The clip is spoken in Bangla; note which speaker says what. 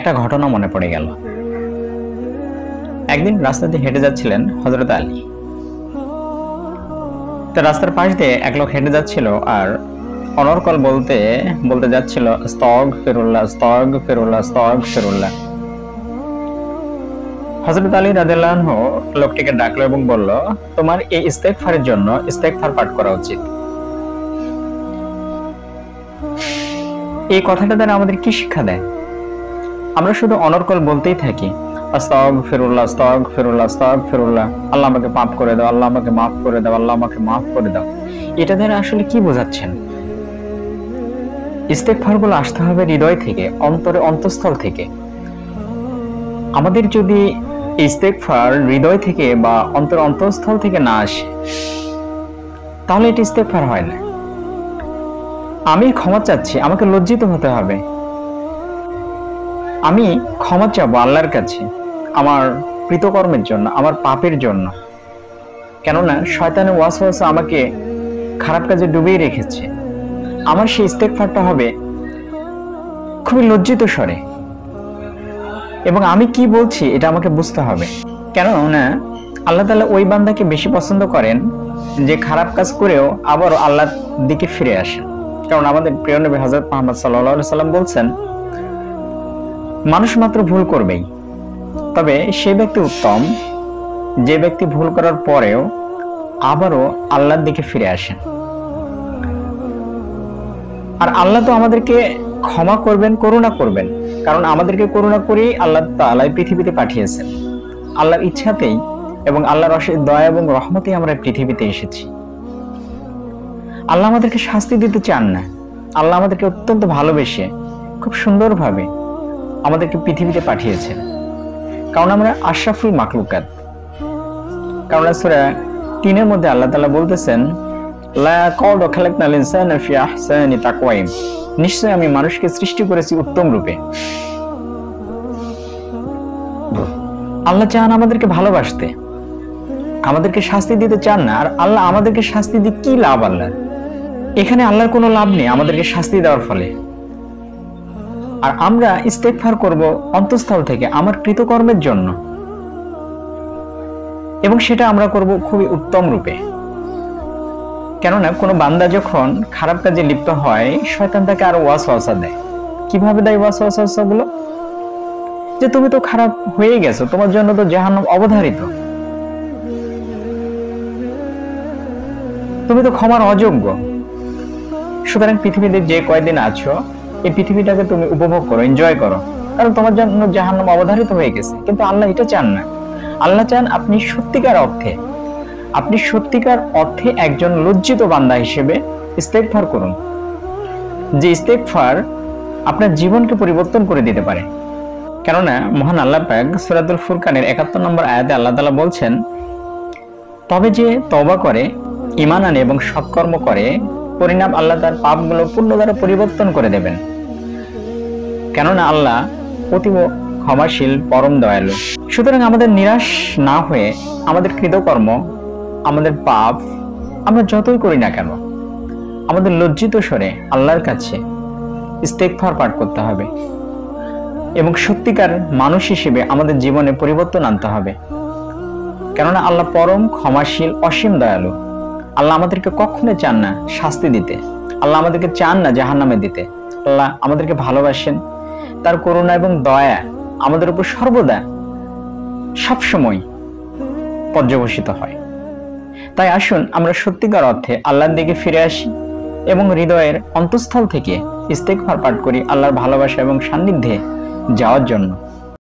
Speaker 1: একটা ঘটনা মনে পড়ে গেল। একদিন রাস্তা দিয়ে হেঁটে যাচ্ছিলেন হযরত আলী। তো রাস্তার পাশ দিয়ে এক লোক হেঁটে যাচ্ছিল আর অনর্গল বলতে বলতে যাচ্ছিল, আস্তাগফিরুল্লাহ আস্তাগফিরুল্লাহ আস্তাগফিরুল্লাহ। হযরত আলী রাদিয়াল্লাহু আনহু লোকটিকে ডাকলো এবং বলল, তোমার এই ইস্তেগফারের জন্য ইস্তেগফার পাঠ করা উচিত। এই কথাটা দ্বারা আমাদের কি শিক্ষা দেয়? আমরা শুধু অনর্গল বলতেই থাকি, আস্তাগফিরুল্লাহ আস্তাগফিরুল্লাহ আস্তাগফিরুল্লাহ, আল্লাহ আমাকে মাফ করে দাও, আল্লাহ আমাকে মাফ করে দাও, আল্লাহ আমাকে মাফ করে দাও। এটা দ্বারা আসলে কি বোঝাচ্ছেন? ইস্তেগফারগুলো আসতে হবে হৃদয় থেকে, অন্তরে অন্তঃস্থল থেকে। আমাদের যদি ইস্তেগফার হৃদয় থেকে বা অন্তর অন্তঃস্থল থেকে না আসে, তাহলে এটা ইস্তেগফার হয় না। আমি ক্ষমা চাচ্ছি, আমাকে লজ্জিত হতে হবে। আমি ক্ষমা চাবো আল্লাহর কাছে আমার কৃতকর্মের জন্য, আমার পাপের জন্য। কেননা শয়তানের ওয়াসওয়াসা আমাকে খারাপ কাজে ডুবিয়ে রেখেছে। আমার সেই ইস্তেগফারটা হবে খুবই লজ্জিত স্বরে, এবং আমি কি বলছি এটা আমাকে বুঝতে হবে। কেননা আল্লাহ তাআলা ওই বান্দাকে বেশি পছন্দ করেন যে খারাপ কাজ করেও আবারও আল্লাহর দিকে ফিরে আসেন। কারণ আমাদের প্রিয় নবী হযরত মুহাম্মদ সাল্লাল্লাহু আলাইহি সাল্লাম বলছেন, মানুষ মাত্র ভুল করবেই, তবে সে ব্যক্তি উত্তম যে ব্যক্তি ভুল করার পরেও আবারও আল্লাহর দিকে ফিরে আসেন। আর আল্লাহ তো আমাদেরকে ক্ষমা করবেন, করুণা করবেন, কারণ আমাদেরকে করুণা করেই আল্লাহ তাআলা পৃথিবীতে পাঠিয়েছেন। আল্লাহর ইচ্ছাতেই এবং আল্লাহর অশেষ দয়া এবং রহমতেই আমরা পৃথিবীতে এসেছি। আল্লাহ আমাদেরকে শাস্তি দিতে চান না। আল্লাহ আমাদেরকে অত্যন্ত ভালোবেসে খুব সুন্দরভাবে আমাদেরকে পৃথিবীতে পাঠিয়েছেন, কারণ আমরা আশরাফুল মাখলুকাত। কারণ সূরা 3-এর মধ্যে আল্লাহ তাআলা বলতেছেন, লা ক্বাদ খালাকনাল ইনসানা ফি আহসানি তাকওয়াইম, নিশ্চয় আমি মানুষকে সৃষ্টি করেছি উত্তম রূপে। আল্লাহ চান আমাদেরকে ভালোবাসতে, আমাদেরকে শাস্তি দিতে চান না। আর আল্লাহ আমাদেরকে শাস্তি দিয়ে কি লাভ? আল্লাহর এখানে আল্লাহর কোনো লাভ নেই আমাদেরকে শাস্তি দেওয়ার ফলে। আর আমরা ইস্তেগফার করব অন্তঃস্থল থেকে আমার কৃতকর্মের জন্য, এবং সেটা আমরা করব খুবই উত্তম রূপে। কেননা কোনো বান্দা যখন খারাপ কাজে লিপ্ত হয়, শয়তান তাকে আরো ওয়াসওয়াসা দেয়। কিভাবে দেয় ওয়াসওয়াসা গুলো? যে তুমি তো খারাপ হয়ে গেছো, তোমার জন্য তো জাহান্নাম অবধারিত, তুমি তো ক্ষমার অযোগ্য। সুতরাং পৃথিবীতে যে কয়দিন আছো, এই পৃথিবীটাকে তুমি উপভোগ করো, এনজয় করো, কারণ তোমার জন্য জাহান্নাম অবধারিত হয়ে গেছে। কিন্তু আল্লাহ এটা চান না। আল্লাহ চান আপনি সত্যিকার অর্থে একজন লজ্জিত বান্দা হিসেবে ইস্তেগফার করুন, যে ইস্তেগফার আপনার জীবনকে পরিবর্তন করে দিতে পারে। কেননা মহান আল্লাহ পাক সূরাতুল ফুরকানের ৭১ নম্বর আয়াতে আল্লাহ তাআলা বলছেন, তবে যে তওবা করে, ঈমান আনে এবং সৎকর্ম করে, পরিণাম আল্লাহ তার পাপগুলো পূর্ণ দ্বারা পরিবর্তন করে দেবেন। কেননা আল্লাহ অতীব ক্ষমাশীল, পরম দয়ালু। সুতরাং আমাদের নিরাশ না হয়ে আমাদের কৃতকর্ম, আমাদের পাপ আমরা যতই করি না কেন, আমাদের লজ্জিত স্বরে আল্লাহর কাছে ইস্তেগফার পাঠ করতে হবে এবং সত্যিকার মানুষ হিসেবে আমাদের জীবনে পরিবর্তন আনতে হবে। কেননা আল্লাহ পরম ক্ষমাশীল, অসীম দয়ালু। আল্লাহ আমাদেরকে কখনো চান না শাস্তি দিতে, আল্লাহ আমাদেরকে চান না জাহান্নামে দিতে। আল্লাহ আমাদেরকে ভালোবাসেন, তার করুণা এবং দয়া আমাদের উপর সর্বদা সবসময় পর্যবসিত হয়। তাই আসুন আমরা সত্যিকার অর্থে আল্লাহর দিকে ফিরে আসি এবং হৃদয়ের অন্তঃস্থল থেকে ইস্তেগফার পাঠ করি আল্লাহর ভালোবাসা এবং সান্নিধ্যে যাওয়ার জন্য।